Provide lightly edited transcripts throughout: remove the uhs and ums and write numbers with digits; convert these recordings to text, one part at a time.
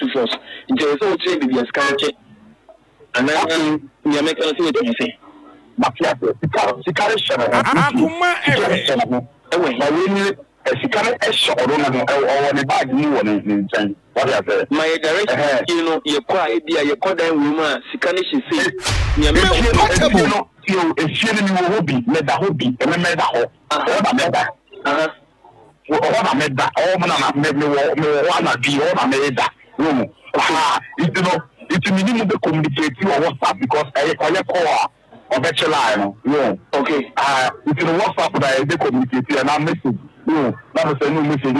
issue first. There is also be a scan check. And then we are making what you say. Mafia, the carry channel. Akoma FM. Sikana esho orona or the bag new one in China. What is that? My direction, you know, your quiet idea, your cordon woman, Sikanish is saying, you know, if you hobby, made the hobby, and made the whole. What I made that, all man made me one be all I made that. You know, it's minimum to communicate you on WhatsApp because I call or better line. Okay. It's in WhatsApp that they communicate and I'm message. No, that was a new message.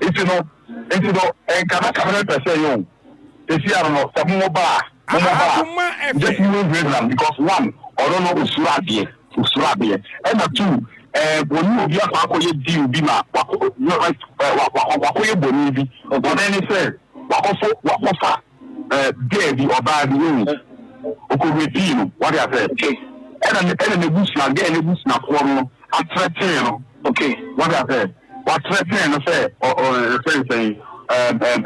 It's you know, and can say you. If you are not some more bar, just you because one, I don't know Usurabi, and two, when you are going to do Bima, Wakoye Bonibi, or any say, Wakofa, baby or bad room, Okuripino, what I said. And the boost again, the boost now for I'm threatening. Okay, what I said. What threatening I say, or saying, I'm going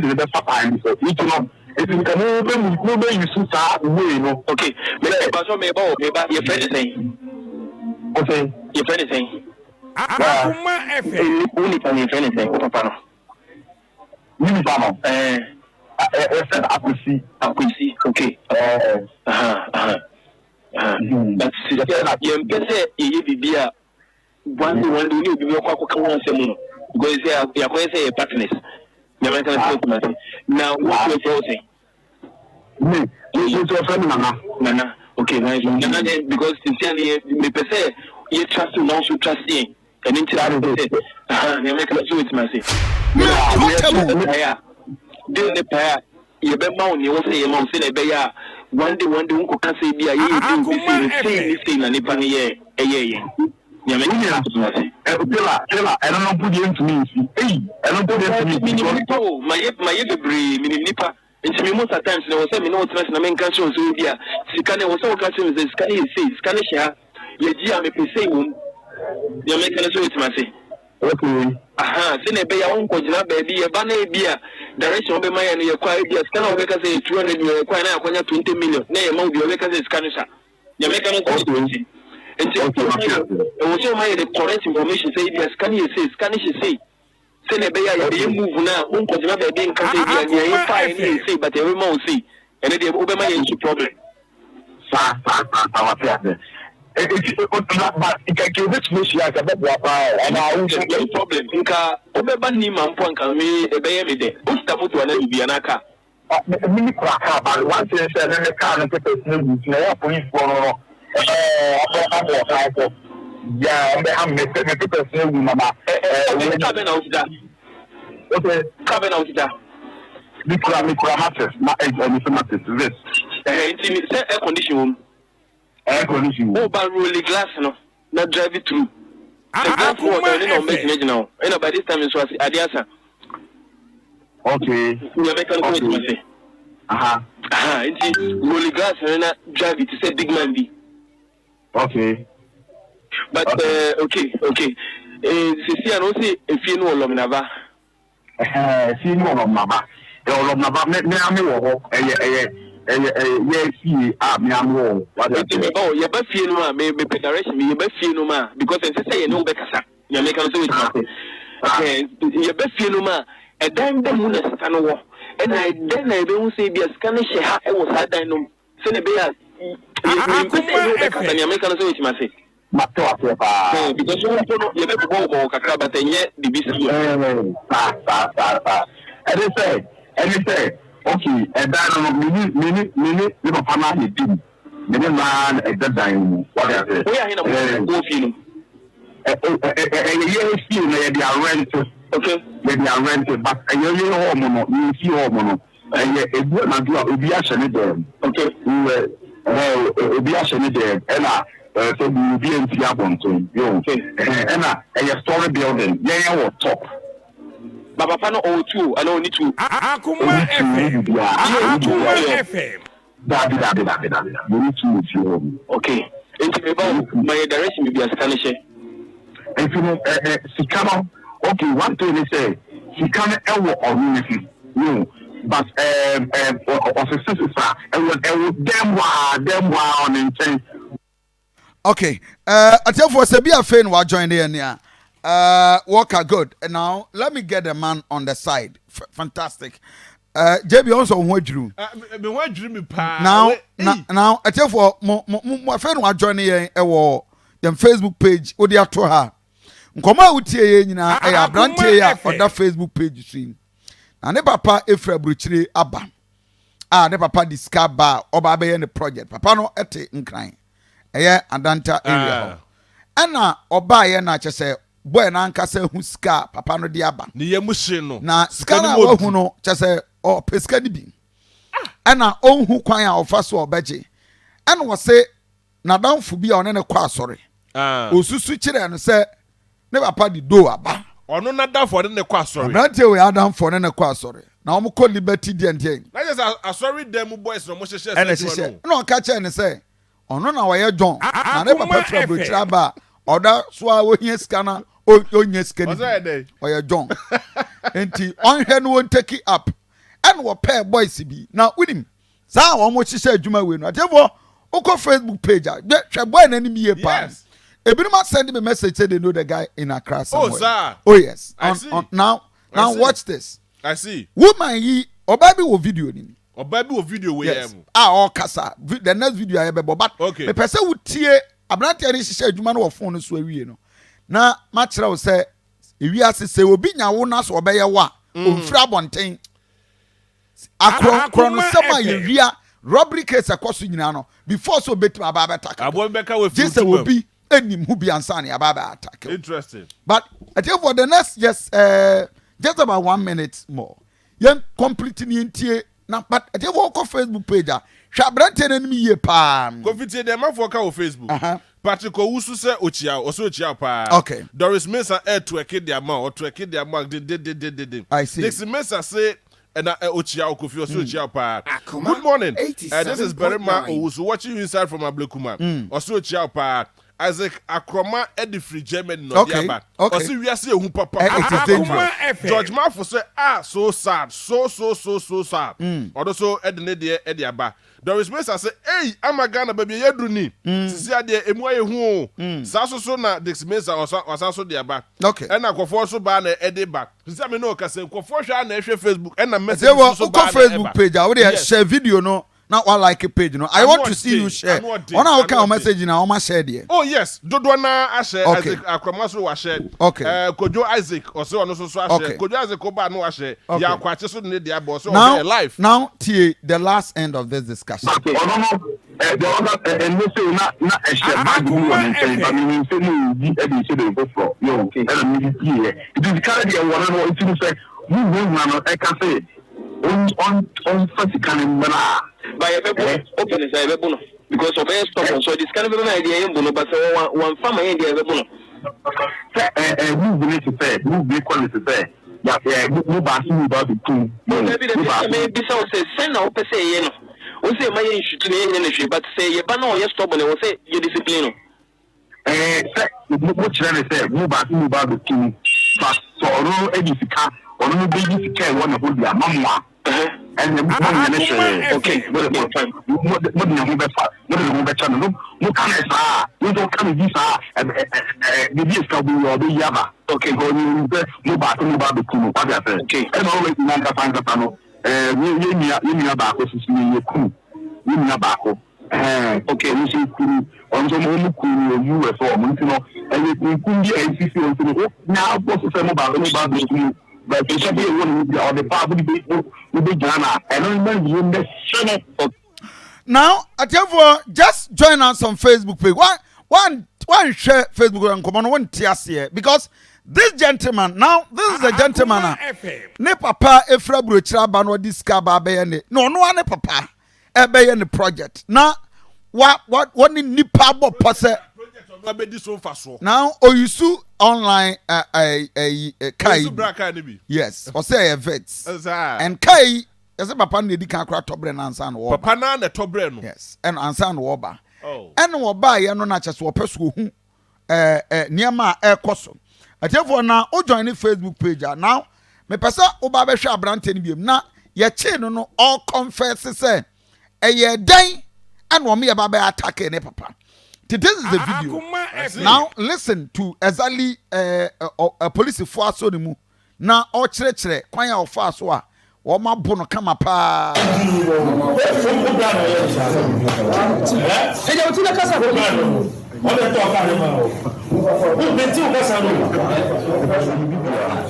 to the best time. So, you know, if you can move you start way, no. Okay, but your friend is saying, okay, your friend is saying, Akoma FM. Only can your friend is saying, Papa. Uniform, I said, I could see, okay, but you can say, you be a one you be a cocoa. Because they are going to say partners. Now, what you're saying? Nana. Okay, nice. Because sincerely, me per se, you trust to know, trust in. And in you make a suit, myself. Do the pair. You bet money, you say, you say, bear. One day, who can say, be a year, and if a year. I don't know put you into me. Hey, I don't put you into me. My debris, Nipper. It's me most of the times. I was saying, no, trust in the main country. So, yeah, Sikane was so custom. The Sky says, Skanisha, Yagia, me say, you're making a switch, Massy. Okay. Aha, send a bay on Kojana, baby, a banner beer. Direction of my and your quiet beer. Scan of Vecas 200 million, 20 million. Nay, among your Vecas is Skanisha. You're making a switch. And also my the correct information say yes, can you say send a baby you move now, because not being fine say but every month see and they open my issue problem. But it can give it to me and I also get a problem. Nima point can me a baby day. What's the mood to be an aka? Mini cracker, but once you said the car and people police for yeah, I'm making a people say, Mama. Cabin out that. Okay, cabin out that. Micro matters, not this. It's air condition. Air condition. Oh, but really glass, no, not drive it through. The glass water, no, make now. And by this time, it's was Adiasa. Okay, you're making a it's really glass and not drive it to say big man be. Okay. But okay. See, I don't see if you know Lomnava. If you know Lomnava, Lomnava, me oh, you better feel no, maybe federation, you better feel no, because I say no better. You make a do okay, you better feel no, a damn the moon is a and I don't say be a Spanish, I was had no Senegal. You make a switch, Massey. Because you never go over but yet the business. And they say, okay, and then minute, little family team. Many man at that time. What I say? We are in a go film. They are rented. Okay, they are rented, but a year hormone, you see hormone. And yet, it would not do a actually there. Okay, we be actually there. And so we be in Tiabon, you okay. And a story building, yeah, or top. Baba Pano O2, I don't need to. Akoma FM. You need to move your home. Okay. It's about my direction will be a Spanish. If you know, Sikano, okay, one thing they say, he can't ever community. No. But okay. I tell for Sabia Fain will join the Walker good. And now let me get the man on the side. Fantastic. JB also what drew. Now I tell for my friend will join the Facebook page. Odia to her. Nkoma utie nyina e abrantie ya oda Facebook page swing. Na ne papa Efra Bruchire aba. Ne papa discover oba be ne project. Papa no ete nkran. Eye Adanta area ho. Ana oba ye na chese boy na nkasa hu ska papa no de aba. Ne yemuhye no. Na ska na wo hu no chese o peska ni bi. Ana onhu kwan a ofa so obaje. Ana wo se na danfo bi a one ne kwa asore. Osusu kire no se ne papa di do aba. Ono na dan for ne kwa asore. Brante we adam for ne kwa asore. Na omo ko liberty di enten. Na just asore dem boys no mo hyehyɛ say. Na o ka che ne say ono na wo ye John. Na ne papa fra Bruchire ba. Oda so a wo hia sika na onye sika ni. O ye John. Enti on hwe no won take it up. And wo pair boys bi. Na unim. Sa wo mo hyehyɛ adwuma we no. Atefo uko Facebook page a. Hwe boy na ni ye pa. Ebinuma send me a message say they know the guy in Accra somewhere. Oh, sir. Oh, yes. I see. Now watch this. I see. Woman yi obabi wo video ni. Obabi wo video we yes. O kasa. The next video I be but okay. Me pese wo tie abrante ani hihye adwuma no wo phone so awie no. Na ma kire wo say ewi ase say obi nya wo na so obeye wa. Omfira bonten. Akron no sama ye wia robbery case akoso nyina no before so betima aba attack. Abo beka we just will be enim hu bi ansani ababa attack. Interesting. But I think for the next just about 1 minute more. Yen complete ni ntie na but I think for Facebook page a hwa brante na nim ye pa. Confite dem afọ ka o Facebook. Patrick Owusu se ochia oso ochia pa. Okay. Doris Mensah to ekid dia ma or to ekid dia ma de. I see. Dixie Mensah say and ochia okofi oso ochia pa. Good morning. This is Berema Owusu watching you inside from Ablekuma. Oso ochia pa. Isaac Akroma Edifree Germany no diaba. Osi wiase ehu papa. Akoma FM. George Mafo say so sad. So sad. Odo so edene de ediaba. Doris Mensah say hey amagana baby yedru ni. Sisi ade emu ayehu o. Sa so na Dixie Mensah osa de aba. Okay. And akofo so ba na ede ba. Sisi me no ka say nkofo hwa na ehwe Facebook and na message so ba. Facebook page I would share video no. Now I like a page, you know. I want to see you share. On our account message now, I share there. Oh yes, Dodwana I share. Okay. Akromaso was share. Okay. Kojo Isaac also on so share. Kojo Isaac Oba no share. Ya kwache so ne dia boss so live. Now the last end of this discussion. Okay. The other and no say na share bag you and say I mean say no be e say dey go for. Yo, okay. And me here. It is kind of one no it say you na I can say on physically mara. By a open as I have because of a stop. So this kind of an idea, but one family idea. Move to say, move quality to say. Yeah, move back to about the two. Maybe so say, send out per se, you know. We say my issue to the industry, but say, you know, you're stubborn, and we say, you discipline. What should I say? Move back to about the two. But so, no, edifica, or no baby care one of their mama. And the okay, what the channel? No, we don't come this the years can be or the Yaba. Okay, go no back the Kumu. Okay, and always Nanga Pangapano. You about this is me, you Nabako. Okay, we see Kuru on some Kuru UFO, you know, and we couldn't be NCC now, what's the same about the Kumu? But it should be one or the public will be Ghana. And remember you in the Senate. Now, I tell you, just join us on Facebook page. One share Facebook and come on one tears here because this gentleman now this is a gentleman. Ne papa Efra Bruchire bano discover bayane. No ne papa. Bayane project. Now what ni nipa bo pose. Now Oyusu online Kai. Yes, or say a vets. And Kai as a papa ne di kan kra tobre na ansan wo. Papa na ne tobre no. Yes, and ansan wo ba. Oh. And wo ba ye no na chese wo peso hu niema e koso. Therefore now o join the Facebook page now me pesa o ba be hwe abrante ni biem na ye che no all confess say eye dan and wo me ba be attack ne papa. This is the video. Now listen to exactly a police force so mu na o kire kwan ya o fa so a wo ma bo no kama pa. What they talk about now? Who been to us now?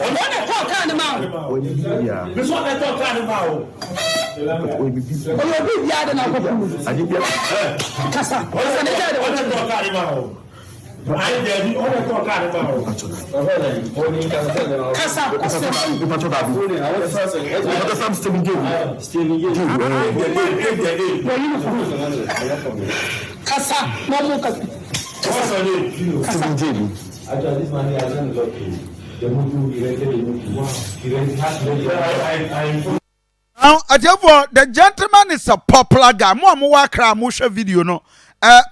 What they talk about? This what they talk about. Oh, you be yard na ko. Kasa. What they talk about? I did all they talk about. Kasa. Kasa. What's your name? This man here hasn't got now, the gentleman is a popular guy. Mo wakra mo share video no.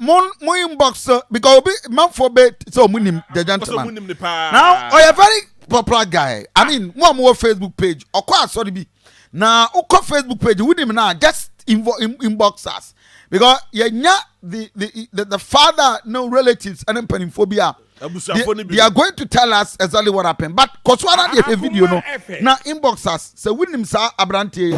Mo inbox because man for bet so munim the gentleman. Now, a very popular guy. I mean, mo Facebook page. Okwa sorry be. Now, oko Facebook page with him now just inbox us. Because the father, no relatives, and phobia. They are going to tell us exactly what happened. But Koswana the video no. Now inbox us. So with him sir Abrante. I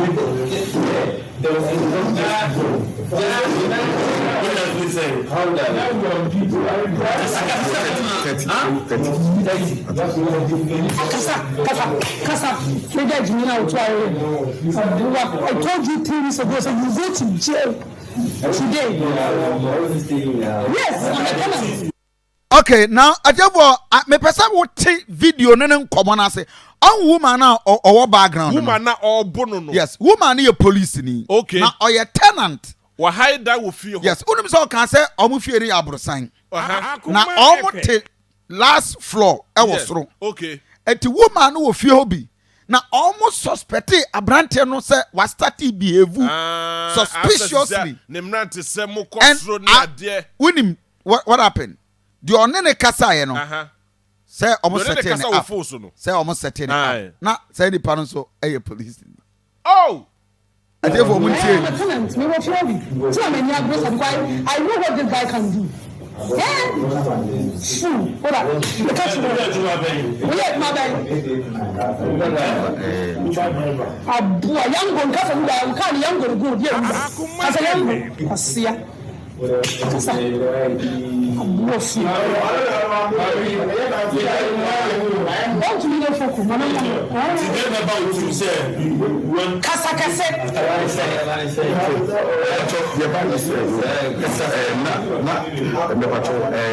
told you 3 weeks ago, so you go to jail today. Yes, okay, now Ajabo, me person will take video nene common say. On woman now or background. Woman now or bono no. Yes, woman is a police ni. Okay. Now or your tenant. Or hide that will feel. Yes, unim so can say omu fieri abrosan. Now omu last floor I was through. Okay. Eti woman will feel be. Now almost suspect Abrante no say was starting behave suspiciously. Nemrante say mo and unim what happened? The onene kasa ye no. Say almost certain. Say almost certain. Na say the parents so a police. Oh. I know what this guy can do. Yeah. Hold on.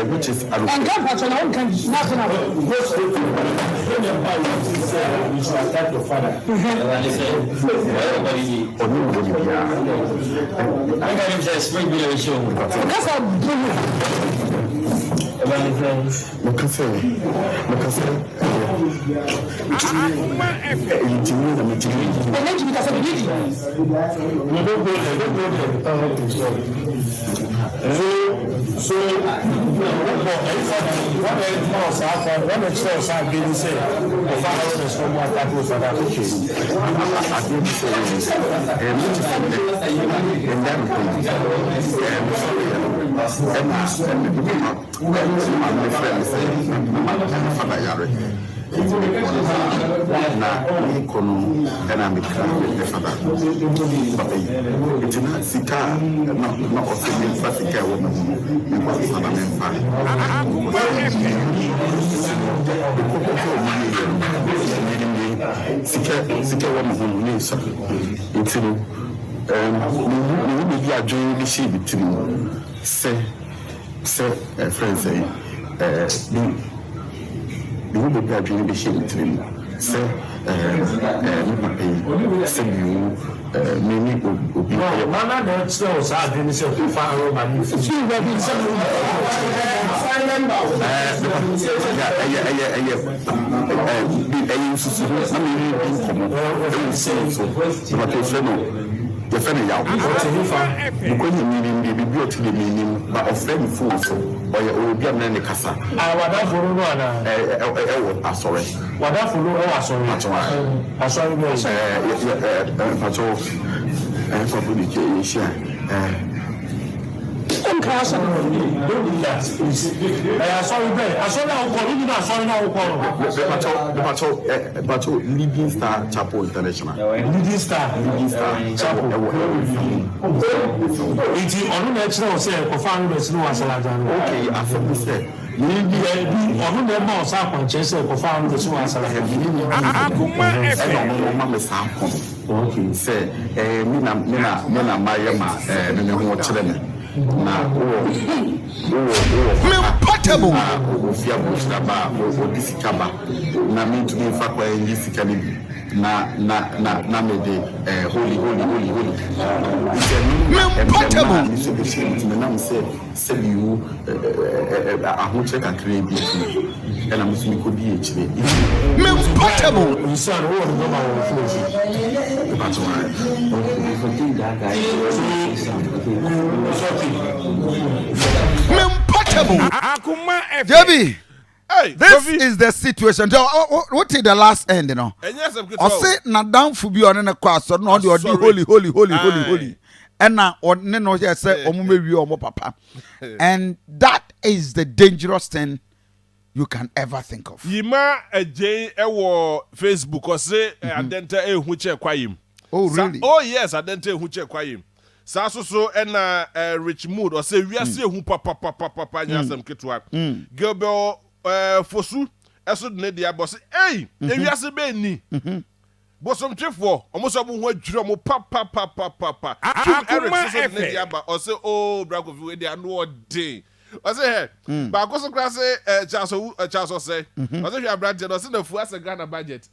Which is So what the source have been said, the father is from what that was about. na ikono ena mekra de fada itina sika na osemi fasika wo me ko fada me fa sika wo me ni so itino ni bi ajoin bi shi bitimo se friends the way they are doing the shit with him, say, say you, maybe would be a man that knows how to say, fire over you. The family out. Because you need to be built to the meaning, but a friend full. oye obi am na kasa wada foro no ana asore wada foro asore no pacho for the issue don't cast on me. Don't do that, please. Sorry, Ben. I saw now. Sorry, but Leading Star Chapel International. Leading Star Chapel. It's on the next one. Say, confirm the snow as a okay, I said, say. Maybe on the most up on Chester, confirm the snow as a Akoma FM. Okay, say, Mina, Mayama, Nene, na portable ofia boshaba odisikaba na me to be fa kwa yisikani na me de holy portable na me say you ahu check and create bi and I'm saying could be actually portable you said what the number of that's why portable Akoma FM. Debbie, Hey, this is the situation. What is the last end, you know? And yes, I'm good. I say na down for be on a class so no the holy. And now on no just say omo papa. And that is the dangerous thing you can ever think of. Yima J ewo Facebook or say adenta ehuche kwayim. Oh really? Oh yes, adenta ehuche kwayim. So and rich mood or say we are see who papa nyasem ketwa. Gilbert fosu eso ne dia boss hey e we are be ni. Bosom chefo almost abu ho adwira mo papa. Eric so ne dia ba or say oh brago we dia no day. I say hey, but I go so class Charles say I say you are brand no say the full as a Ghana budget.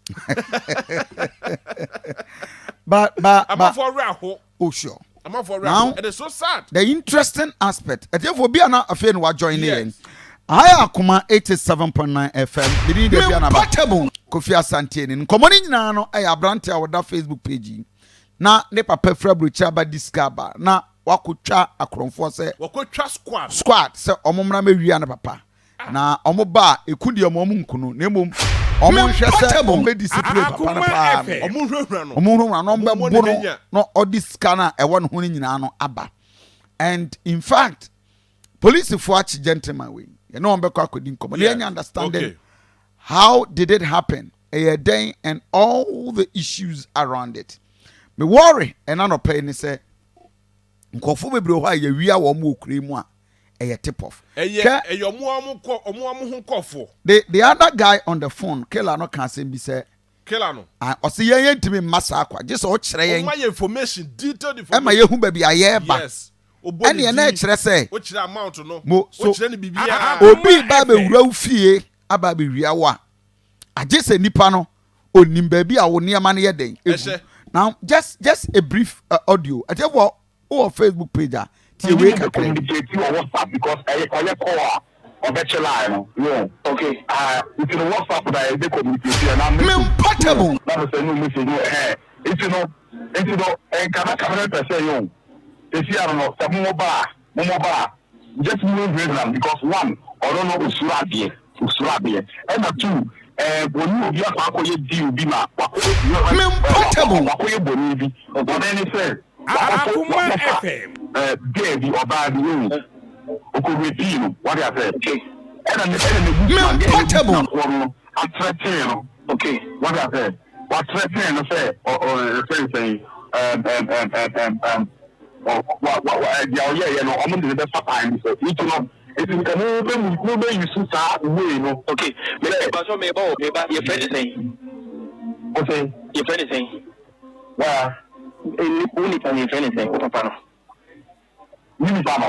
But I'm for real. Oh sure. I'm for real. Now, and it's so sad. The interesting aspect, and therefore be an affair wa join in. I Akoma 87.9 FM. Bidi de bia na ba table. Kofi Asante ni. Komoni nyina no e abrante a woda Facebook page. Na ne papa February chaba discover. Na wakotwa akromfo se wakotwa squad se omomra mewia na papa. Na omoba ekudi omom nkunu. Na emom omo hwe se ombe discipline papa na pa. Omo hwehwra no. Omo hwehwra no mbe bono no odiska e won ho nyina no aba. And in fact, police for a gentleman way. You know, you understanding how did it happen? A day and all the issues around it. Me worry and I'm not paying say. Nkofu be bro why we are one more cream one a tip off. The other guy on the phone, Kelano can't say be say Kelano. I see ye to me massacre. Just all my information, detailed information. Am I who baby I yes. And the nature say, which amount no? Which any be Obi Baby Rofie, Ababi Riawa. I just say Nipano, or Nimbaby, I will near money a day. Now, just a brief audio. I tell what, or Facebook page. You will communicate you on WhatsApp because I call or better line. No, okay. If you WhatsApp, I communicate and I'm portable. That is a new message. If you know, and can say you. If you are not mobile, just move them because one, I don't know Usurabi. And two, when you are going to be my portable, but then it says, Akoma FM, baby or bad room. What I said, okay. And portable, I'm threatening, okay. What I said, what threatening, I said, or saying, yeah, I'm going to the time. So, you know, if you can move, you should start way, no. Okay, but so maybe your friend is saying, okay, your friend is saying, well, only can your friend is saying, Papa. Unipano,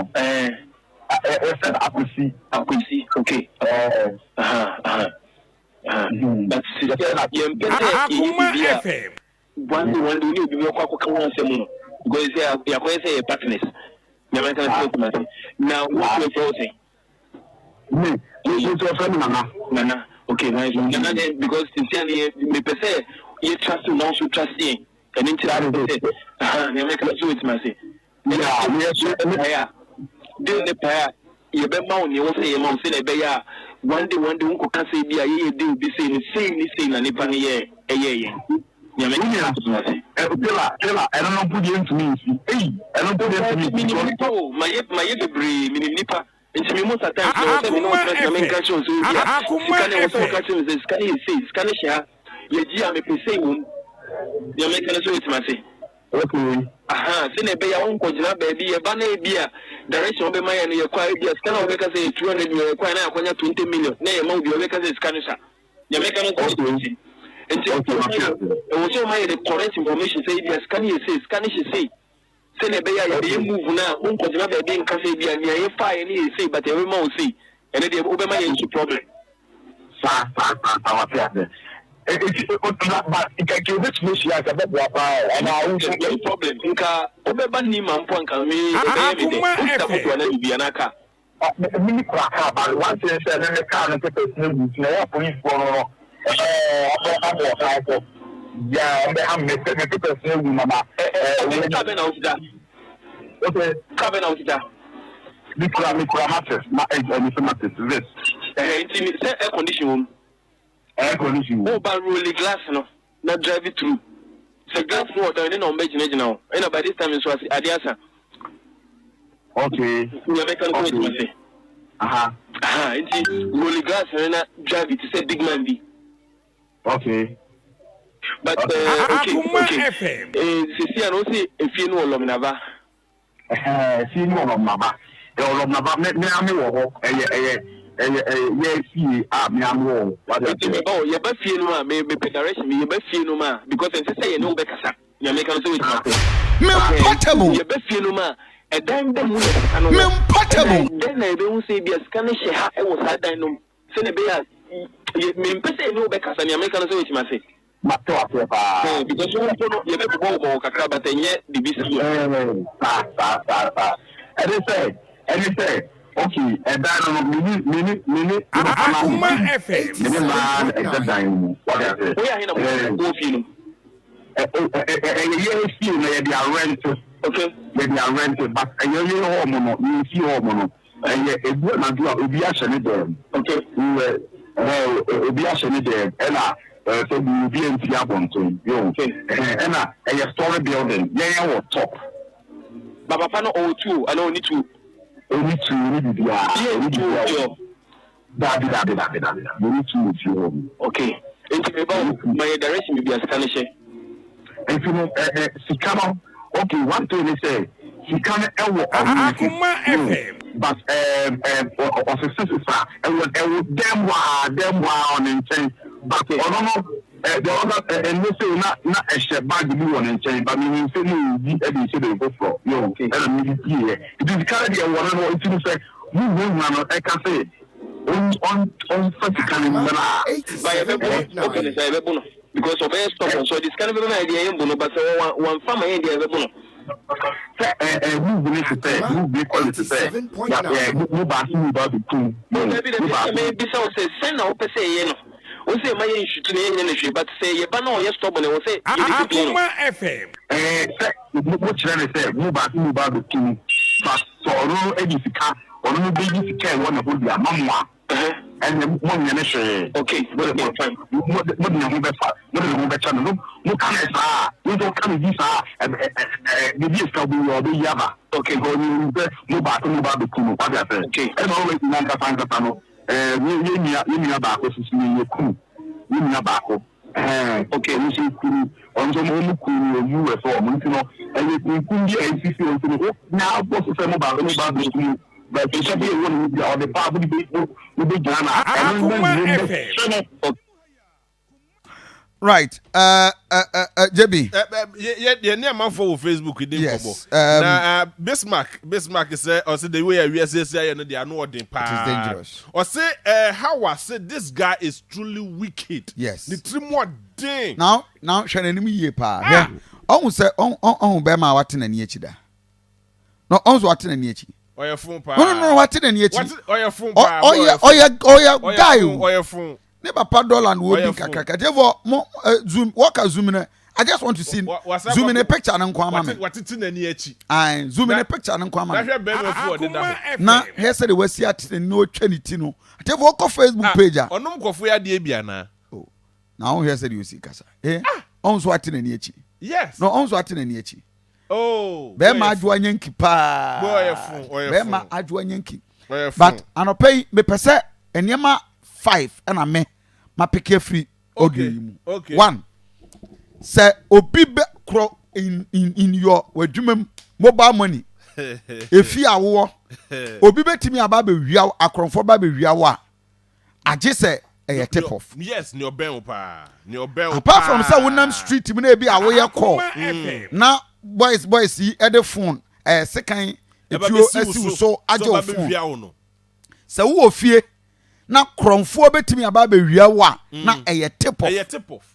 I could see, okay, that's Akoma FM. One you be your because they are going to say partners. Now, what are you saying? Me, you Nana. Okay, nice. Nana, because sincerely, me per se, you trust to now, you trust him. And into that, you make a do it, Massy. Yeah, do the pair. you be mount you say your mom say na be ya one day unko can say be a ye dey be say ni say na nipa ni ye eye ya me ni Tela I don't know put you into me hey I don't put you into me my the bre nipa nti me most time so say me no stress me catch on so ya can you also catch me say scan share ye gi am pe say won ya me can so it ma say okay say na be ya unko gina baby e ba na e bia direction be my no ye kwa e bia scan o be ka say 200 million kwa na akonya 20 million na ye ma o be ka say scan share ya me can so it and also my the correct information say yes can you say ne be ya you move now unko jina be dey nka say bia ne ye fa ye say but every man say and dey obe ma ye problem sa what ya but it can give it me ya ka be bua pa and I will get problem nka obe ba ni man po nka me be me na bia na ka mini kwa ka ba one say na ka na person na ya police no yeah, I'm making people say, Mama, coming out that. Okay, coming out that. Micro matters, not matters. This air condition. Oh, but rolling glass, no, not drive it through. So glass water, and then on imagine now. And by this time, it was Adiasa. Okay, we are making it's rolling glass and drive it. It's a big man be. Okay. But Akoma FM. Sisi anosi efie no olomnava. Si no olomnava. E olomnava me ame wo ho. Ye si me ame wo. Oh, ye ba fie no ma me preparation me ye ba fie no ma because say ye no be kasa. You make am so with me portable. Ye ba fie no ma e dan dem mu no. Me portable. Den na be hu say bi scan she ha e wo sa dan no. Se ne be ya me pese no be kasa you make am so with ma say. Because you have to go kakra but enye the BC. And say okay, and then mini Akoma FM. Mini man except dying. What I say? We are in a go film. They are rented. Okay, they are rented, but you home you see home and a good man do a be actually there. Okay, we be actually there and so we be in Tiabon and a story building. Yeah, or top. Baba Pano O2, I don't need to. Only two, okay. About my direction will be a Spanish. And you know, Sikano, okay, one thing they say, Sikano, Akoma FM. But of a sister, and damn wow on and change. But I don't know. The other and we say not a share bag you want and change, but we say no, you say they go for you. Okay, and it is kind of one or two say, you will I can say on physically by a because of a stop. So this kind of an idea, but one family idea. Who will to say? Who will call it to say? No bad about the two. Maybe so say, send out per se, you know. We say my issue to the industry, but say you know you stop and we say Akoma FM. What should I say? Move about the two. But so no edifica or no baby care one of the mama. And one year, okay, what the channel? Look at we don't come this the years can be or the Yaba. Okay, go no back about the Kumu. Okay, and always number find the panel. You about this is me, you about okay, we see on some UFO, you know, and you couldn't be a now, what's the same about the but it should be one of the public people will be done. Right. JB. Yeah, near man for Facebook. Yes. Bismarck is or say the way we say they are not in power. It is dangerous. Or say how I said this guy is truly wicked. Yes. The three more thing. Now enemy ye pa. Yeah. On say on be ma watin ani echi No, on so watin ani echi. Oya phone pa. No, watin ani echi. Oya phone pa. Oya guy. Oya phone. Ne papa dollar and wo bi kakaka. Therefore mo zoom work zoom na I just want to see zoom in a picture and kwama. What it's in any echi. I zoom in a picture and kwama. Na here said the West at no trinity. I tell you, Facebook page. Onum kofu ya die bia na. Oh. Now here said you see kasa. Eh? On so atin ani echi. Yes. No, on so atin ani echi. Oh. Be ma adwa nyanki pa. Be ma adwa nyanki. But anopay me pese enema 5 and a me ma pick free audio. Okay. 1. Say obi be cro in your wadwumam mobile money. Efi awo obi betimi aba be wia akronfo ba be wia wa age say a tip off. Yes, ni oben pa. Ni oben. Apart from say wonam street mi na ebi awo ye call. Na boys see e the phone second etuo asi so ajo phone. Say wo fie na kronfo betimi aba be wia wa na e tip off. E tip off.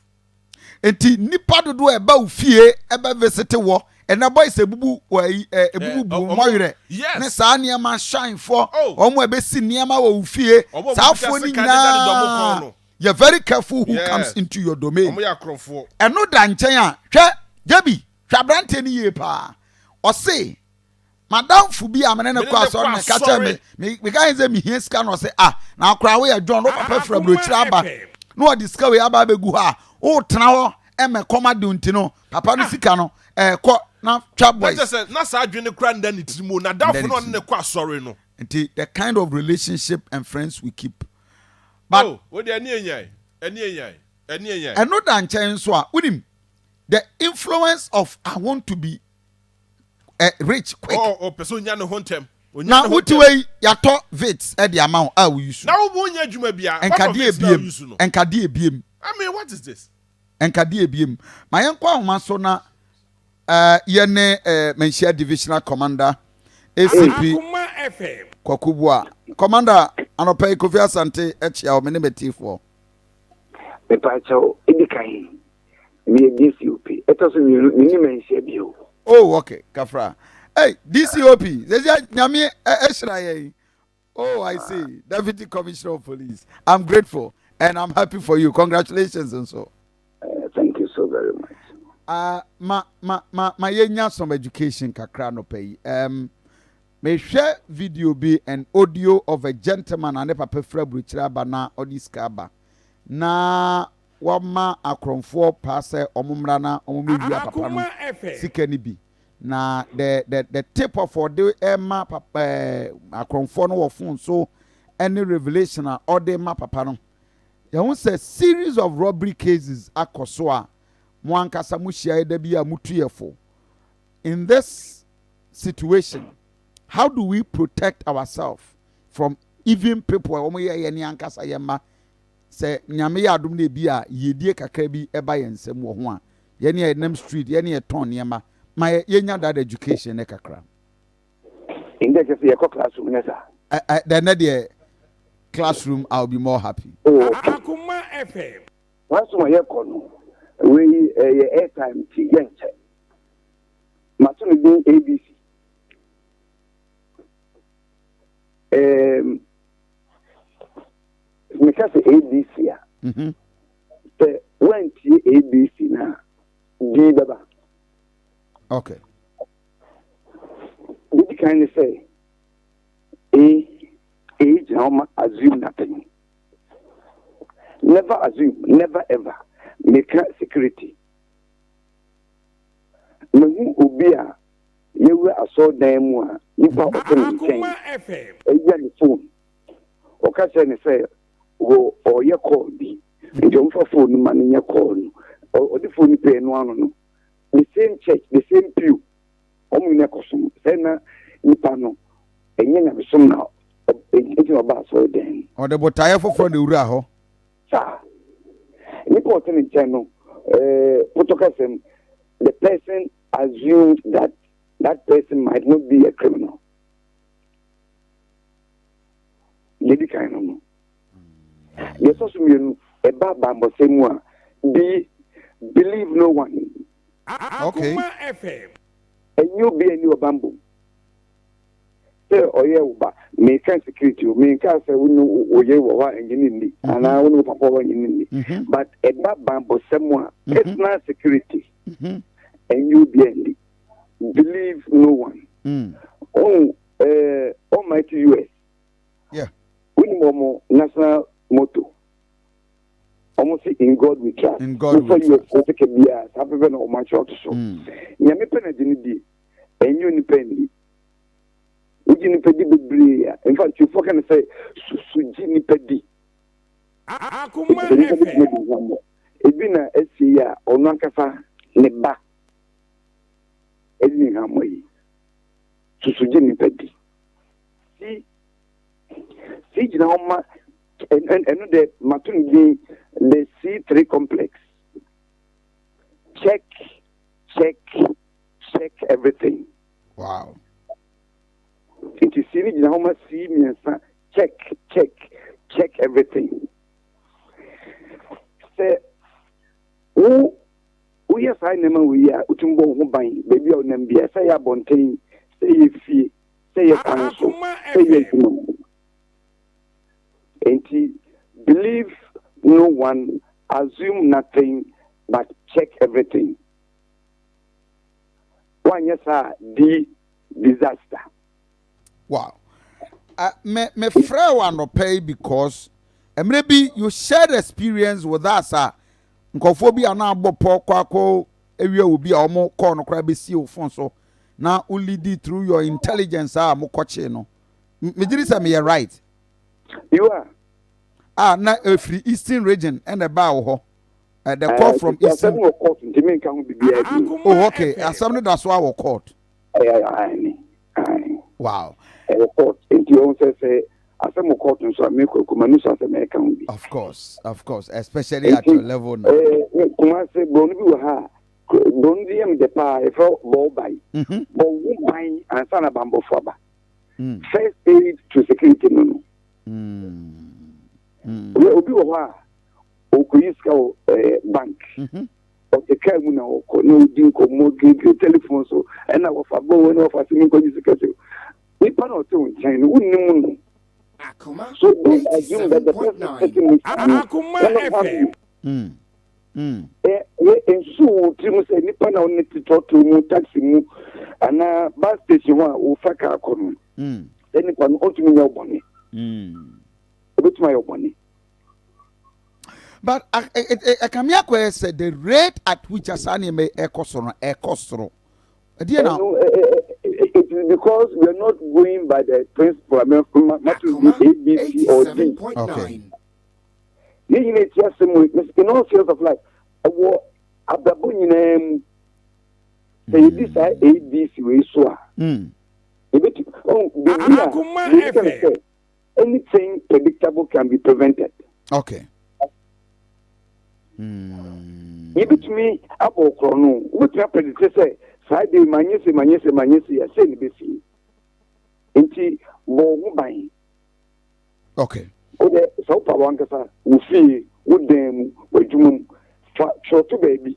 Enti nipa dodo e ba ofie e ba visit wo and na boys ebubu ebubu moyre ne saa niam shine for omo e be si niam wa ofie saa fo ni nyina you're very careful who comes into your domain eno da nchen a hwe jabi hwa brante ni ye pa o se madam fu bi amene ne kwa so na ka cha me guys me here scan o se na akra we John no papa fra bro chira ba no o discover aba be gu ha o tena ho e me koma de ntino papa no sika no ko na trap boys na sa adwene kra nda ne tirimo na dafo no ne kwa sorry no the kind of relationship and friends we keep but we dey eni enyai eno da nchen so a unim the influence of I want to be rich quick person nya no hontem na utiwe yato vits e the amount we use na wo nya adwuma bia enkade ebiem I mean what is this enkade ebiem mayenkwa homa so na yene Menshia divisional commander ACP Akoma FM Kwakubua commander anopai Kofi Asante echia o menemetifo me pacho edikai me DCOP etoso ni Menshia bio. Oh okay kafra hey DCOP zezia nyame ehra ye. Oh I see Deputy Commissioner of Police. I'm grateful and I'm happy for you. Congratulations and so. Thank you so very much. My yenya some education kakra no pay. Me share video be an audio of a gentleman and papa fra bruchira bana odiskaba. Na wama akronfo passe omumra na omumibia papa no sikani bi. Na the tip of for the Emma papa akronfo no phone so any revelation or the ma papa no. There was a series of robbery cases akosoa. Mwankasa mushia edebia mutuyefo. In this situation, how do we protect ourselves from even people omo ye ni ankasa yema se nyame ya adom na bia yedie kakra bi eba yensem wo ho a ye ne nam street ye ne ton niema ma ye nya that education ne kakra in the just ye classroom nessa then the classroom I'll be more happy. Akoma FM once my ye kono we airtime ti yenche matunu din ABC because ABC the went ABC na di baba okay did you kind of say age how assume nothing, never assume, never ever make security no ubia you were so damn one you put Akoma FM a phone or catch any say or your call be don't for phone money your call or the phone pay no the same church the same pew omuna kosum sena nipano enye na som na enti oba so den or the botaye for the ura ho sa nipo tin channel protocol the person assumed that that person might not be a criminal. Lady kind of no. Yes, also mean a baba semua believe no one. Okay. Akoma FM And you be a new bamboo. Say oh yeah, make security. Make us say we know oh yeah, what engineering and I know papa engineering. But a baba semua it's not security. and you be believe no one. Oh, Almighty US. Yeah. We national motto. Almost in God we trust. In God we trust. Take a beer, have even on my short show. Yami penadini, and you nipendi. Ujini pedi bebria. In fact, you fucking say, Sujini pedi. Akoma FM. Ebina SCA or Nankasa Neba. Edini Hamoy. Sujini pedi. See, Jinaoma, and the Matun the C3 complex. Check everything. Wow. It is seen in how much see me and check everything. Say, oh, we are signing we are Utumbo Hubai, baby on MBS, say a bontain, say a fee, say a council, say a and believe no one, assume nothing, but check everything. One yes, the disaster. Wow. Me friend want to pay because maybe you shared experience with us. Nkofo bi ana abopo kwako ewia obi a omo call no kra be see ofon so na o lead through your intelligence mo koche no. Me diri say me right. You are. Na free Eastern region and about ho. The call from Eastern. Oh, okay. Assembly that's why we called. Wow. Of course, especially at your level now. First aid to security no. Obi wo ha okuyiska bank of the car mu na no din ko mo telephone so and na fa go no fa simi ko yisika so we pan o to nchen no unnim no Akoma so don't assume that the person taking me Akoma FM ensu trim say nipa na on to talk to mu taxi mu ana bus station wa o fa ka akọ no then kwa no otumi nya obone but I come here said the rate at which Asani may ekosoro. It is because we are not going by the principle. I mean, A, B, C, or D. Okay. In all fields of life, this A, B, C, we saw. Anything predictable can be prevented. Okay. Give me abo chrono. What you predict say side manyese ya say ni besi. Enti bo mubai. Okay. Ode so pa wankasa ufi udem wajumum choto baby.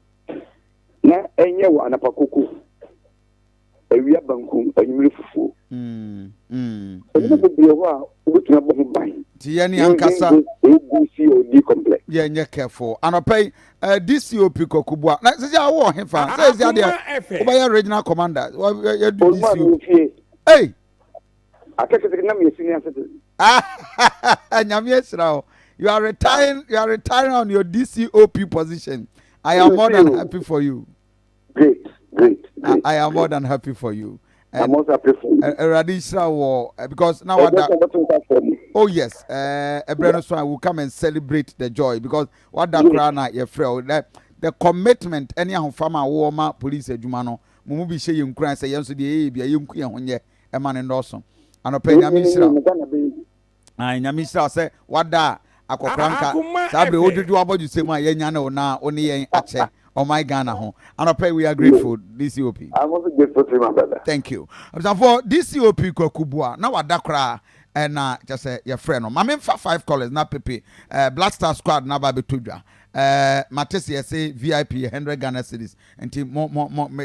Na enye wa anapakoko. Ewia banku anyimiri fufu. Tiani ankasa DCOP complex. Yeah, nye careful. Anopay DCOP kokubwa. Na sisi awo hefa. Sisi adia. Obaya regional commander. You do DCOP. Hey. Akeke na me senior citizen. Nyame esra. You are retiring on your DCOP position. I am more than happy for you. Great. I am more than happy for you. I'm also happy for you. Because now oh yes, Ebreno so I will come and celebrate the joy because what that crana your friend the commitment anyhow farmer warmer police adwuma mumu bi hye yenkura say yenso de bia yenku ye honye e man ndoso anopa nyamisira nyamisira say what that akokranka sabe odudu abodu semu a yenya na oni yen ache. Oh my Ghana home. And we are grateful, DCOP. I'm also grateful to my brother. Thank you. For DCOP Kokubwa, now what dakra and just say your friend. I mean 5 colors, not Pepe. Black Star Squad, na baby tuja. Matesi say VIP 100 Ghana cedis. Enti mo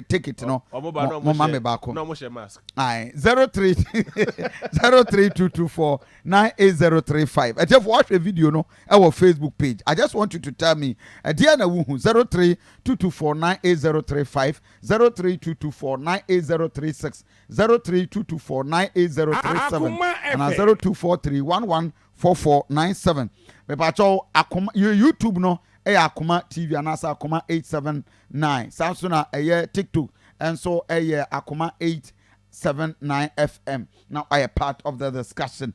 take it no. Mo mame bako. No mo share mask. Aye 032249803 I just watch a video no our Facebook page. I just want you to tell me dear na wuhu 032249803 032249803 032249803 and 0243114497. Me pacho Akoma YouTube no Akoma TV and asa Akoma 879 Samsung TikTok and so Akoma 879 FM. Now I am part of the discussion.